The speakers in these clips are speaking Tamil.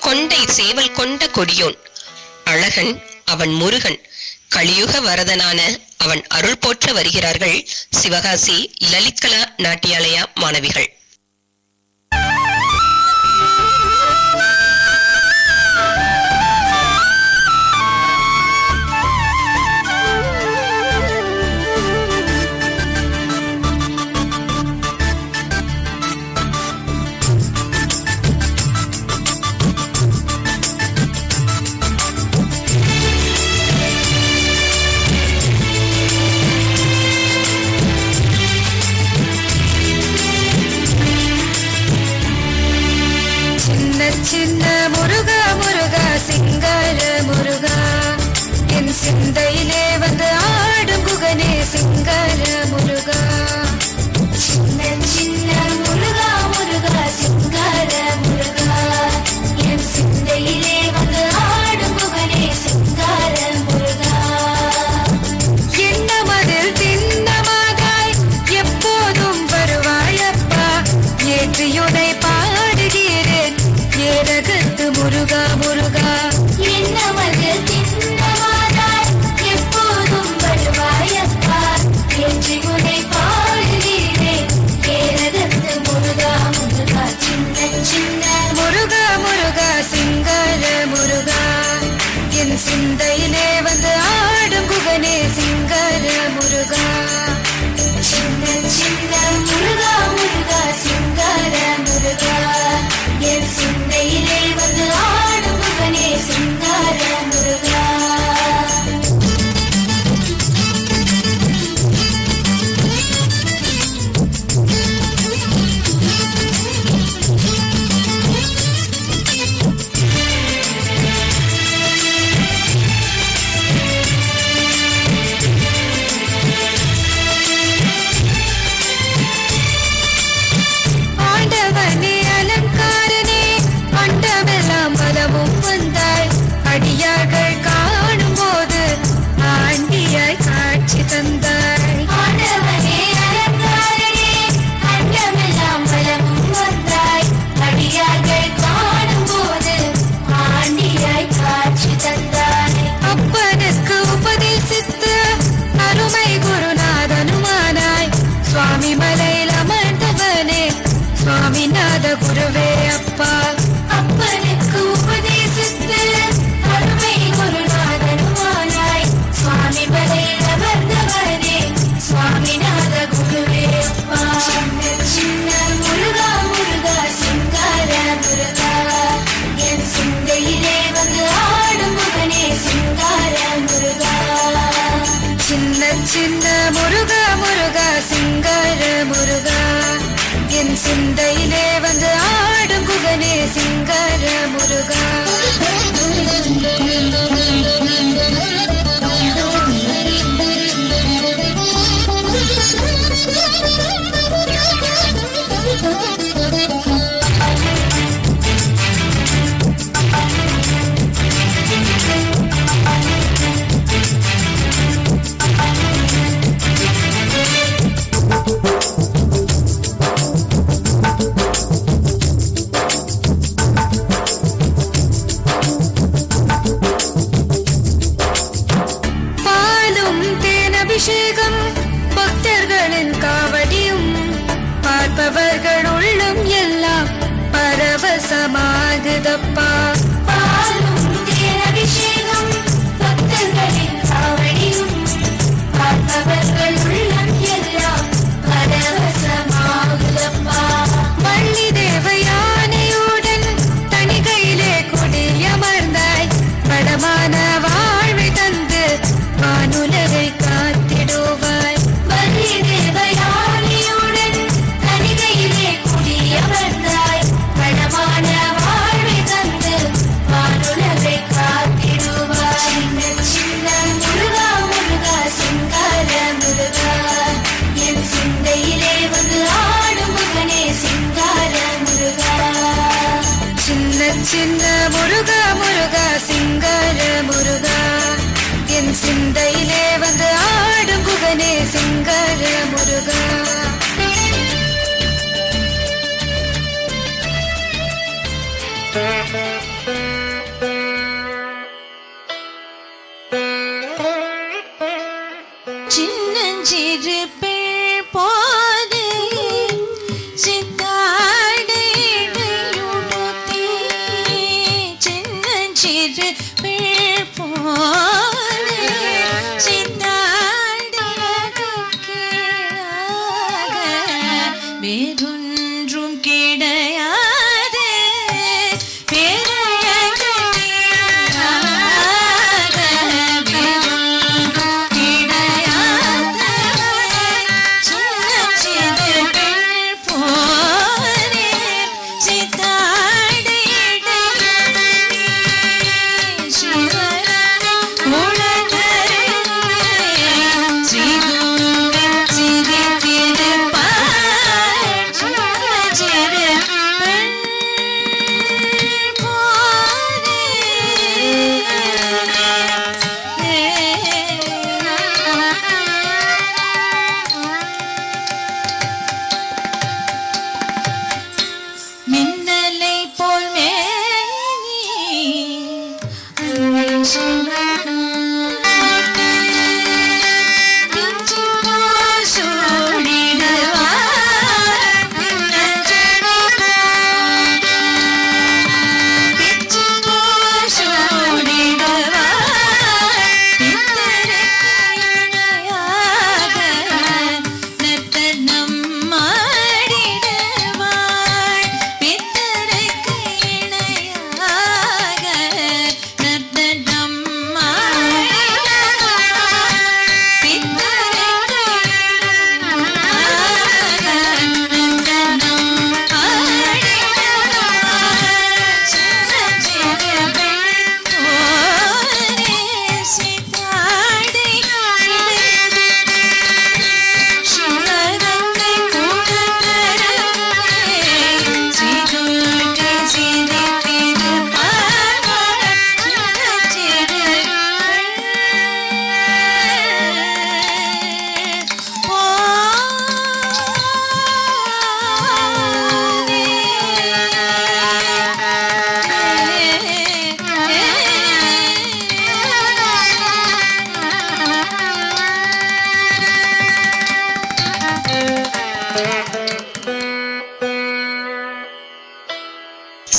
கொண்டை சேவல் கொண்ட கொடியோன் அழகன் அவன் முருகன் கலியுக வரதனான அவன் அருள் போற்ற வருகிறார்கள் சிவகாசி லலித்கலா நாட்டியாலயா மாணவிகள். சின்ன முருகா முருகா சிங்கார முருகா என் சிந்தையிலே வந்து ஆடும் குகனே சிங்கார முருகா. சின்ன சின்ன முருகா முருகா சிங்கார முருகா என் சிந்தையிலே வந்து ஆடும் குகனே சிங்கார முருகா. என்னமதில் திண்ணமாகாய் எப்போதும் வருவாயப்பா ஏற்றியுனை பாடுகிறேன் ஏரகத்து முருகா முருகா. என்னமது திண்ணமாதாய் எப்போதும் வருவாயப்பா ஏற்றி உனை பாடுகிறேன் ஏரகத்து முருகா முருகா. சின்ன சின்ன முருகா முருகா சிங்கார முருகா என் சிந்தையிலே வந்து ஆடும் குகனே சிங்கார முருகா. சின்ன சின்ன முருகா முருகா சிங்கார முருகா என் சிந்தையிலே வந்து ஆடும் குகனே சிங்கார முருகா. ஆண்டவனே அலங்காரனே அண்டமெல்லாம் பலமும் வந்தாய் அடியார்கள் காணும் போது ஆண்டியாய் காட்சி தந்தாய். ஆண்டவனே அலங்காரனே அண்டமெல்லாம் பலமும் வந்தாய் அடியார்கள் காணும் போது ஆண்டியாய் காட்சி தந்தாய். அப்பனுக்கு உபதேசித்து அருமை குருநாதனுமானாய் சுவாமி மலையில் அமர்ந்தவனே சுவாமிநாத குருவே அப்பா. அப்பனுக்கு உபதேசித்து அருமை குருநாதனுமானாய் சுவாமி மலையில் அமர்ந்தவனே சுவாமிநாத குருவே அப்பா. சின்ன முருகா முருகா சிங்கார முருகா என் சிந்தையிலே வந்து ஆடும் முகனே சிங்கார முருகா. சின்ன சின்ன முருகா முருகா சிங்கார முருகா என் சிந்தையிலே வந்து ஆடும் குகனே சிங்கார முருகா. பாலும் தேனபிஷேகம் பக்தர்களின் காவடியும் பார்ப்பவர்கள் உள்ளம் எல்லாம் பரவசமாகுதப்பா. பாலும் தேனபிஷேகம் பக்தர்களின் காவடியும் பார்ப்பவர்கள் உள்ளம் எல்லாம் பரவசமாகுதப்பா. வள்ளி தேவயானையுடன் தனிகையிலே கொடியமர்ந்தாய் படமான வாழ்வை தந்து வானுலகை காத்திடுவாய். வள்ளி தேவயானையுடன் தனிகையிலே கொடியமர்ந்தாய் படமான வாழ்வை தந்து சிறுபிள் போது சித்தாடையுடுத்தி சின்னஞ்சிறு பிள் போது சித்தாடைக்கு வேறொன்றும் கிடையாது மின்னலை போல் மேனி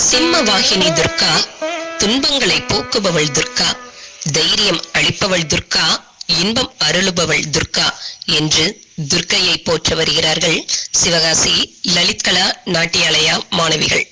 சிம்மவாகினி துர்கா, துன்பங்களை போக்குபவள் துர்கா, தைரியம் அளிப்பவள் துர்கா, இன்பம் அருளுபவள் துர்கா என்று துர்க்கையை போற்ற வருகிறார்கள் சிவகாசி லலித்கலா நாட்டியாலயா மாணவிகள்.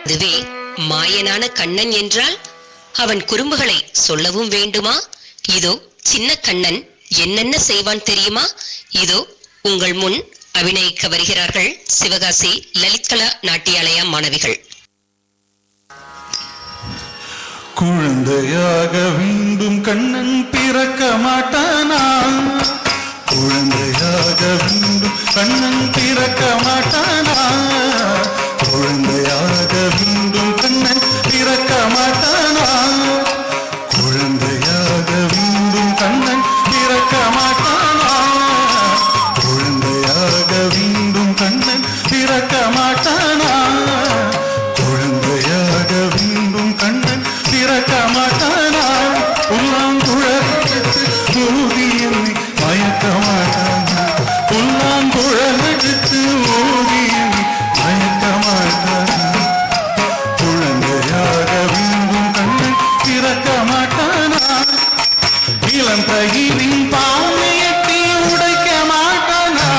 அதுவே மாயனான கண்ணன் என்றால் அவன் குறும்புகளை சொல்லவும் வேண்டுமா? இதோ சின்ன கண்ணன் என்னென்ன செய்வான் தெரியுமா? இதோ உங்கள் முன் அபிநயிக்க வருகிறார்கள் சிவகாசி லலித்கலா நாட்டியாலயா மாணவிகள். குழந்தையாக மீண்டும் கண்ணன் பிறக்க மாட்டானா? குழந்தையாக மீண்டும் கண்ணன் பிறக்க மாட்டானா? குழந்தையாக மீண்டும் கண்ணன் பிறக்க மாட்டானா? குழந்தையாக மீண்டும் கண்ணன் பிறக்க மாட்டானா? குழந்தையாக மீண்டும் கண்ணன் பிறக்க மாட்டானா? குழந்தையாக மீண்டும் கண்ணன் பிறக்க மாட்டானா? புல்லாங்குழலுக்கு ஊதி என்னை மயக்க மாட்டானா? புல்லாங்குழலுக்கு ஊதி என்னை மயக்க மாட்டானா? குழந்தையாக மீண்டும் கண்ணன் பிறக்க மாட்டானா? இளம் தயிரின் பானையத்தை உடைக்க மாட்டானா?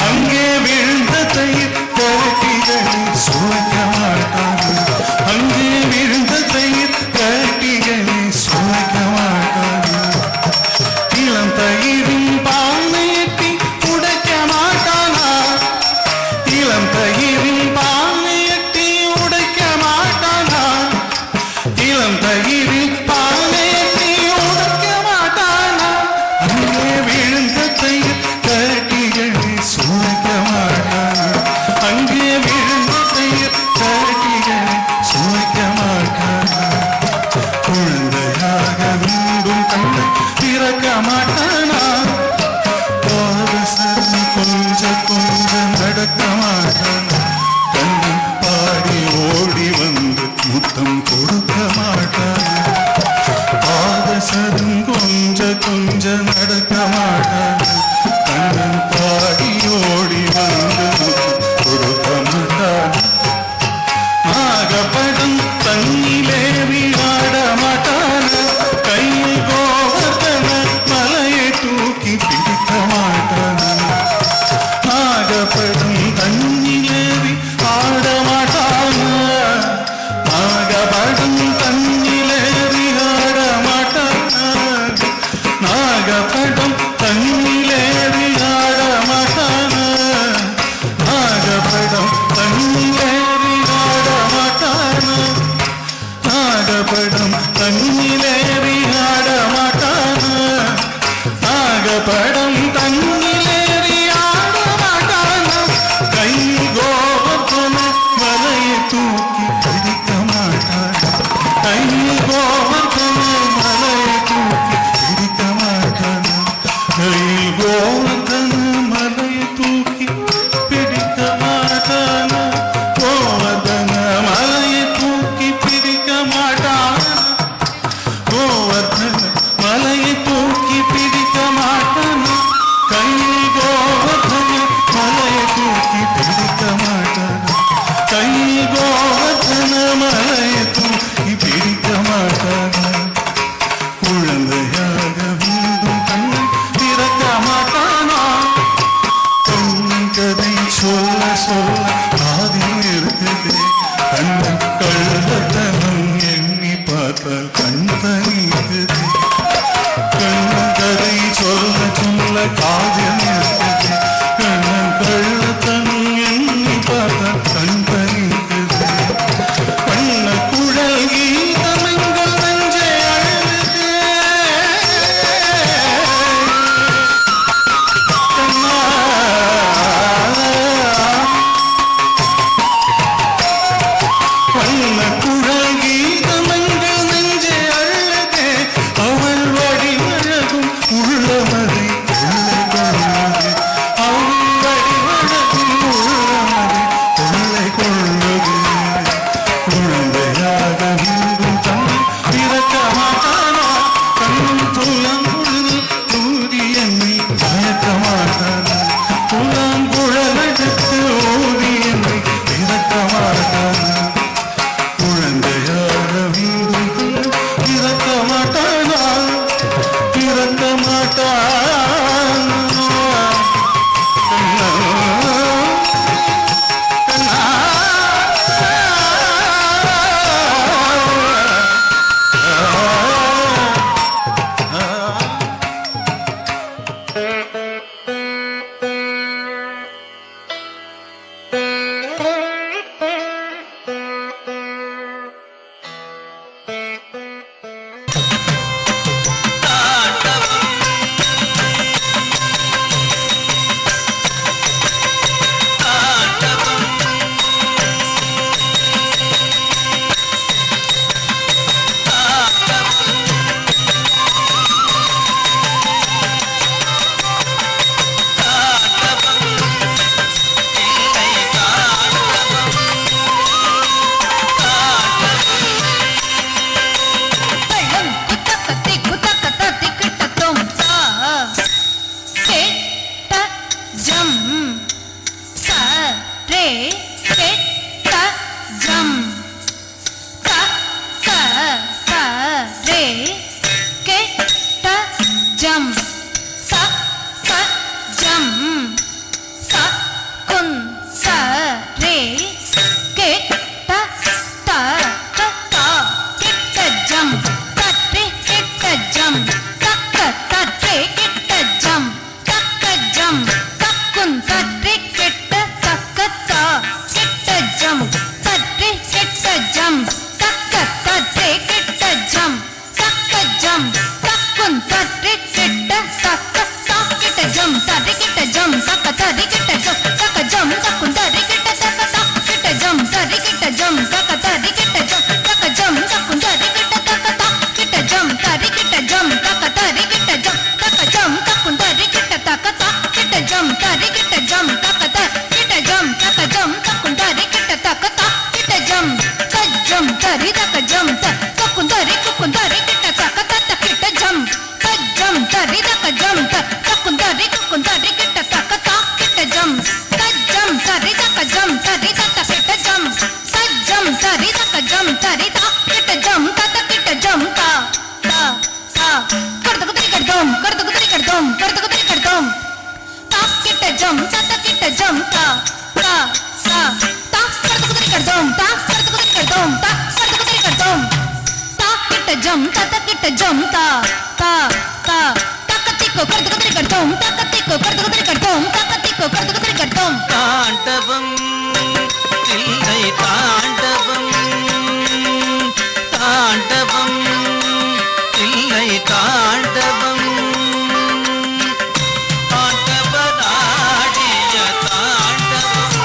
அங்கே விழுந்த தயிர் கரட்டிகளை சுவைக்க மாட்டானா? அங்கே விழுந்த தயிர் கரட்டிகளை சுவைக்க மாட்டானா? இளம் தயிரின் பானையத்தை உடைக்க மாட்டானா? இளம் தயிரின் பானையத்தை உடைக்க மாட்டானா? இளம் தயிரின் பானையத்தை உடைக்க மாட்டானா? அங்கே விழுந்த தயிர் கரட்டிகளை சுவைக்க மாட்டானா? அங்கே விழுந்த தயிர் கரட்டிகளை சுவைக்க மாட்டானா? குழந்தையாக மீண்டும் கண்ணை பிறக்க மாட்டானா? பாதசரி கொஞ்சம் நடக்க மாட்டானா? கண்ணன் பாடி ஓடி வந்து முத்தம் கொடுக்க மாட்டானா? பாதசரும் கொஞ்சம் நடக்க மாட்டானா? கண்ணன் பாடி ஓடி வந்து முத்தம் கொடுக்க மாட்டானா? நாகப்படம் தண்ணிலே விளையாட மாட்டானா? கையில் கோவர்த்தன மலையை தூக்கி பிடிக்க மாட்டானா? நாகப்படம் தண்ணிலேறி ஆட மாட்டானா? நாகப்படம் தண்ணிலேறி ஆட மாட்டானா? நாகப்படம் தண்ணிலேறி ஆட மாட்டானா? நாகப்படம் தண்ணிலேறி ஆட மாட்டானா? நாகப்படம் தண்ணிலேறி ஆட மாட்டானா? நாகப்படம் தண்ணிலேறி ஆட மாட்டானா? கை கோவர்த்தன மலையை தூக்கி பிடிக்க மாட்டானா? கை கோவர்த்தன மலையை தூக்கி பிடிக்க மாட்டானா? கை கோவர்த்தன மலையை தூக்கி பிடிக்க மாட்டானா? கோவர்த்தன மலையை தூக்கி பிடிக்க மாட்டானா? கோவர்த்தன மலையை தூக்கி பிடிக்க மாட்டானா? கை கோவர்த்தன மலையை தூக்கி பிடிக்க மாட்டானா? கை கோவர்த்தன மலையை தூக்கி பிடிக்க மாட்டானா? குழந்தையாக மீண்டும் கண்ணன் பிறக்க மாட்டானா? கண்ணன் கதை சொல்ல சொல்ல காதில் இருக்குது. கண்ணன் கள்ளத்தனம் எண்ணி பார்த்தால் கண் தனிக்குது. கண்ணன் கதை சொல்ல சொல்ல காதில் இருக்குது. கண்ணன் கள்ளத்தனம் எண்ணி பார்த்தால் கண் தனிக்குது. கண்ண குழல் கீதமெங்கள் நெஞ்சை அழுது. கண்ணா வண்ண குழல் கீதமெங்கள் நெஞ்சை அழுதே. அவள் வடிவழகும் உள்ளமதை கொள்ளை கொள்ளுது. அவள் வடிவழகும் உள்ளமதை கொள்ளை கொள்ளுது. குழந்தையாக மீண்டும் கண்ணன் பிறக்க மாட்டானா? கண்ணன் புல்லாங்குழல் ஊதி என்னை மயக்க மாட்டானா? புல்லாங்குழலுக்கு ஊதி என்னை பிறக்க மாட்டானா? தரி தக்க ஜம் தக்குந்தரி குக்குந்தரி கிட்ட தக்க தத்த கிட்ட ஜம் தஜம் தரி தக்க ஜம் தக்குந்தரி குக்குந்தரி கிட்ட தக்க தா கிட்ட ஜம் தஜம் தரி தக்க ஜம் தரி தத்த கிட்ட ஜம் சஜம் தரி தக்க ஜம் தரி தா கிட்ட ஜம் தத்த கிட்ட ஜம் தா தா தா கர்தகு தரி கர்தம் கர்தகு தரி கர்தம் கர்தகு தரி கர்தம் தா கிட்ட ஜம் தத்த கிட்ட ஜம் தா தா சா தா கர்தகு தரி கர்தம் தா கர்தகு தரி கர்தம் தா கர்தகு தரி கர்தம் தா கிட்ட ஜம் தத்த கிட்ட ஜம் தா தா தா தக்கத்திக்கோ கர்தகு தரி கர்தம் தக்கத்திக்கோ கர்தகு தரி கர்தம் தக்கத்திக்கோ கர்தகு தரி கர்தம் தாண்டவம் தில்லை தாண்டவம் தாண்டவம் தில்லை தாண்டவம் ஆண்டவனாடிய தாண்டவம்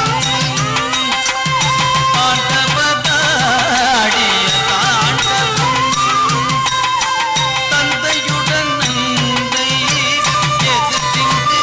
ஆண்டவனாடிய தாண்டவம் தந்தையுடன் நந்தை எதிர்த்திங்கு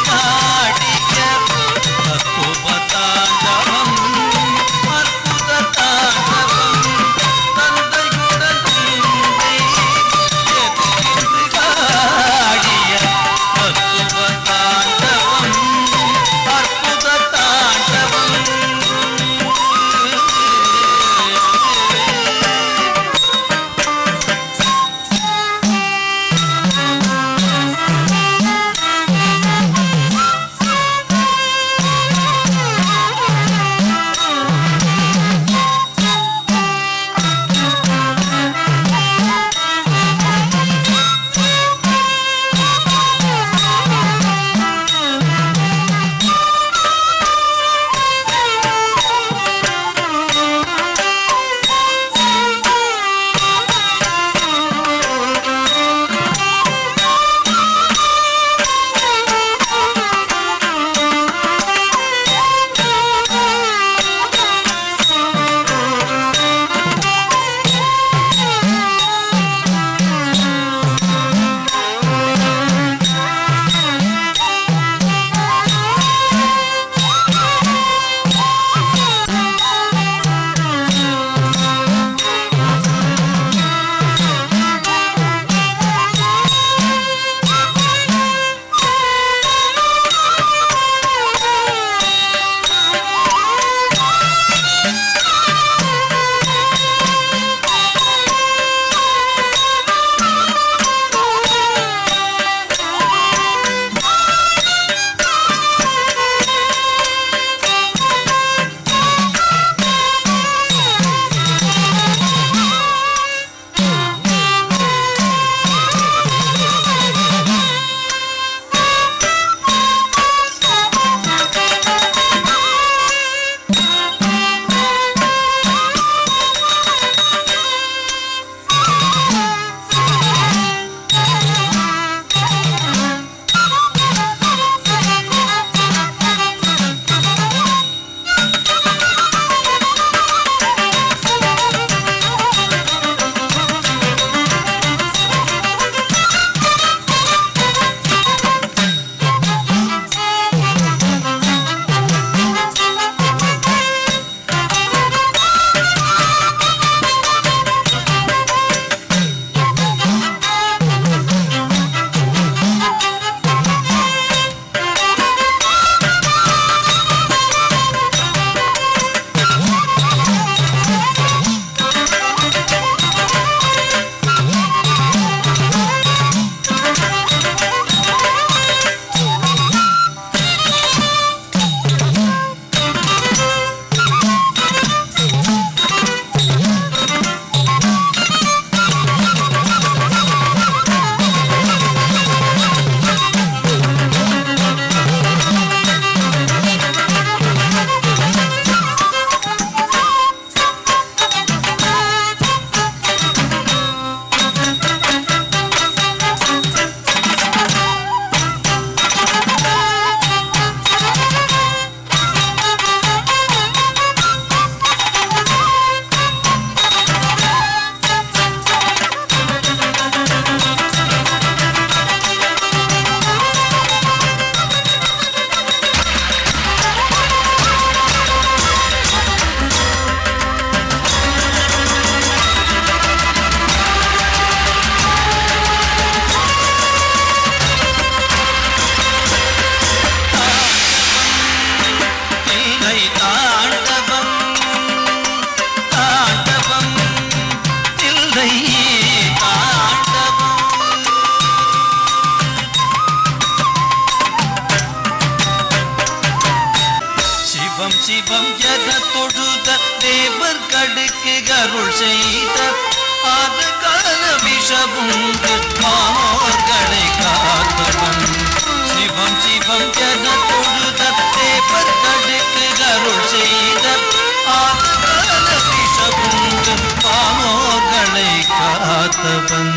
சிவம் என தொழுத தேவர் கடுக்கு அருள் செய்த ஆத கால விஷமுண்டு மானோர்களை காத்தவன் சிவம் சிவம் என தொழுத தேவர் கடுக்கு அருள் செய்த ஆத கால விஷமுண்டு மானோர்களை காத்தவன்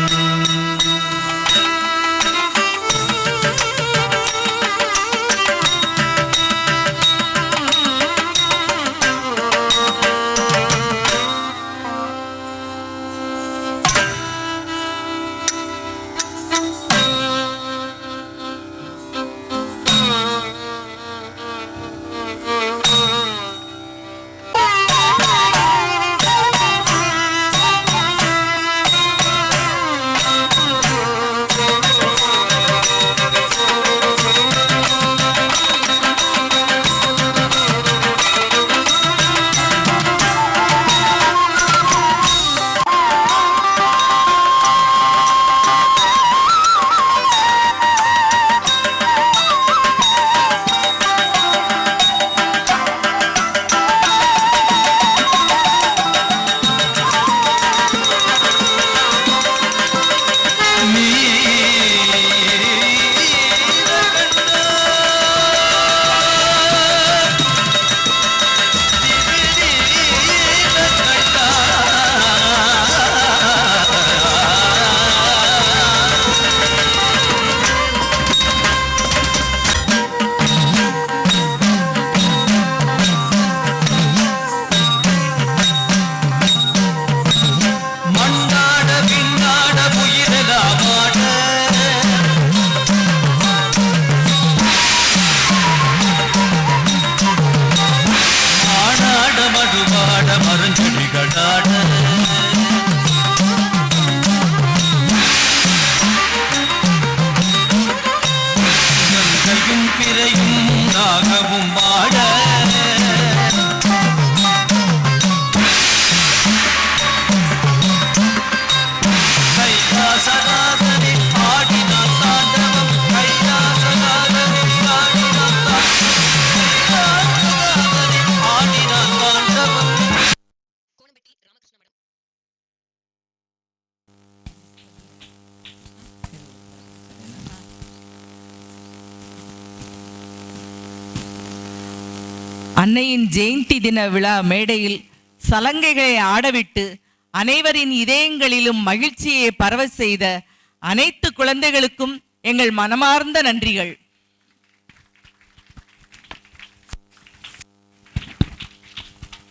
அன்னையின் ஜெயந்தி தின விழா மேடையில் சலங்கைகளை ஆடவிட்டு அனைவரின் இதயங்களிலும் மகிழ்ச்சியை பரவ செய்த அனைத்து குழந்தைகளுக்கும் எங்கள் மனமார்ந்த நன்றிகள்.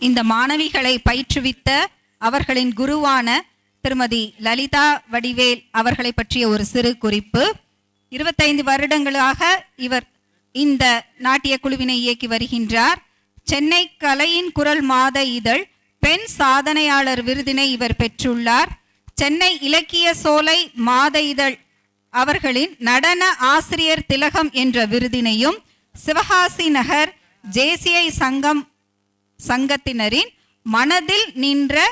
இந்த மாணவிகளை பயிற்றுவித்த அவர்களின் குருவான திருமதி லலிதா வடிவேல் அவர்களை பற்றிய ஒரு சிறு குறிப்பு. 25 வருடங்களாக இவர் இந்த நாட்டிய குழுவினை இயக்கி வருகின்றார். சென்னை கலையின் குரல் மாத இதழ் பெண் சாதனையாளர் விருதினை இவர் பெற்றுள்ளார். சென்னை இலக்கிய சோலை மாத இதழ் அவர்களின் நடன ஆசிரியர் திலகம் என்ற விருதினையும், சிவகாசி நகர் ஜேசிஐ சங்கத்தினரின் மனதில் நின்ற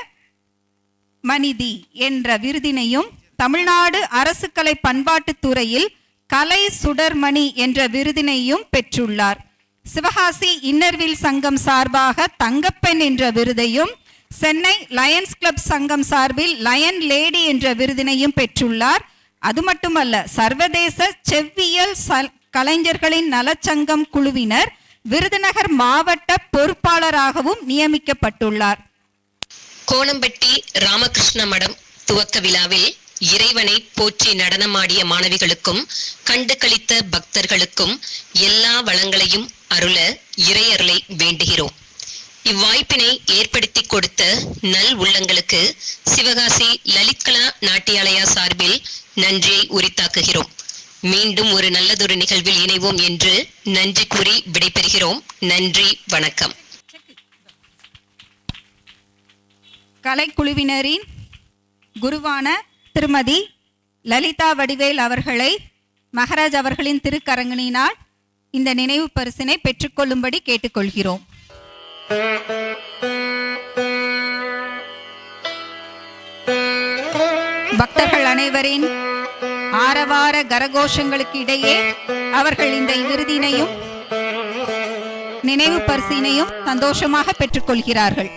மனிதி என்ற விருதினையும், தமிழ்நாடு அரசு கலை பண்பாட்டுத் துறையில் கலை சுடர்மணி என்ற விருதினையும் பெற்றுள்ளார். சிவகாசி இன்னர்வில் சங்கம் சார்பாக தங்கப்பெண் என்ற விருதையும், சென்னை லயன்ஸ் கிளப் சங்கம் சார்பில் லயன் லேடி என்ற விருதினையும் பெற்றுள்ளார். அது மட்டுமல்ல, சர்வதேச செவ்வியல் கலைஞர்களின் நலச்சங்கம் குழுவினர் விருதுநகர் மாவட்ட பொறுப்பாளராகவும் நியமிக்கப்பட்டுள்ளார். கோணம்பட்டி ராமகிருஷ்ண மடம் துவக்க விழாவில் இறைவனை போற்றி நடனமாடிய மாணவிகளுக்கும் கண்டு களித்த பக்தர்களுக்கும் எல்லா வளங்களையும் அருள இறையருளை வேண்டுகிறோம். இவ்வாய்ப்பினை ஏற்படுத்தி கொடுத்த நல் உள்ளங்களுக்கு சிவகாசி லலித்கலா நாட்டியாலயா சார்பில் நன்றியை உரித்தாக்குகிறோம். மீண்டும் ஒரு நல்லதொரு நிகழ்வில் இணைவோம் என்று நன்றி கூறி விடைபெறுகிறோம். நன்றி, வணக்கம். கலைக்குழுவினரின் குருவான திருமதி லலிதா வடிவேல் அவர்களை மகராஜ் அவர்களின் திருக்கரங்களினால் இந்த நினைவு பரிசினை பெற்றுக்கொள்ளும்படி கேட்டுக்கொள்கிறோம். பக்தர்கள் அனைவரின் ஆரவார கரகோஷங்களுக்கு இடையே அவர்கள் இந்த விருதினையும் நினைவு பரிசினையும் சந்தோஷமாக பெற்றுக்கொள்கிறார்கள்.